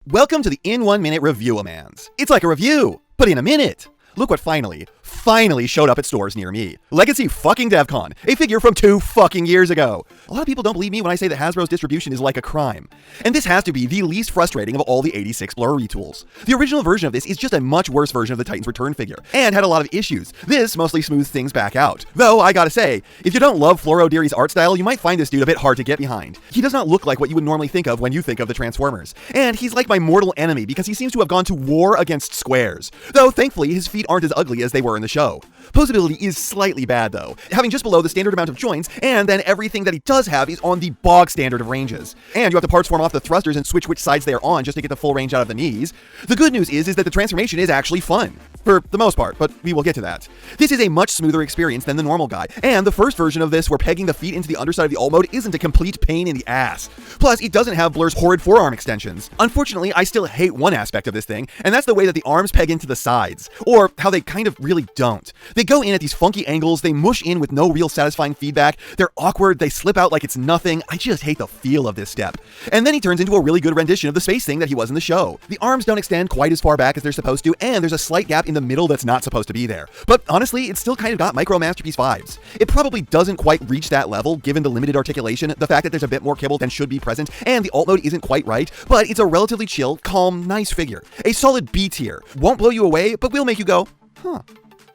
Welcome to the In 1 Minute Review-a-Mans. It's like a review, but in a minute. Look what finally showed up at stores near me. Legacy fucking Devcon, a figure from 2 fucking years ago. A lot of people don't believe me when I say that Hasbro's distribution is like a crime. And this has to be the least frustrating of all the 86 Blur retools. The original version of this is just a much worse version of the Titans Return figure, and had a lot of issues. This mostly smooths things back out. Though, I gotta say, if you don't love Floro Deary's art style, you might find this dude a bit hard to get behind. He does not look like what you would normally think of when you think of the Transformers. And he's like my mortal enemy because he seems to have gone to war against squares. Though, thankfully, his feet aren't as ugly as they were in the show. Posability is slightly bad though, having just below the standard amount of joints, and then everything that he does have is on the bog standard of ranges. And you have to parts form off the thrusters and switch which sides they are on just to get the full range out of the knees. The good news is that the transformation is actually fun. For the most part, but we will get to that. This is a much smoother experience than the normal guy, and the first version of this where pegging the feet into the underside of the alt mode isn't a complete pain in the ass. Plus, it doesn't have Blur's horrid forearm extensions. Unfortunately, I still hate one aspect of this thing, and that's the way that the arms peg into the sides, or how they kind of really don't. They go in at these funky angles, they mush in with no real satisfying feedback, they're awkward, they slip out like it's nothing. I just hate the feel of this step. And then he turns into a really good rendition of the space thing that he was in the show. The arms don't extend quite as far back as they're supposed to, and there's a slight gap in the middle that's not supposed to be there. But honestly, it's still kind of got Micro Masterpiece vibes. It probably doesn't quite reach that level given the limited articulation, the fact that there's a bit more kibble than should be present, and the alt mode isn't quite right, but it's a relatively chill, calm, nice figure. A solid B tier. Won't blow you away, but will make you go, huh.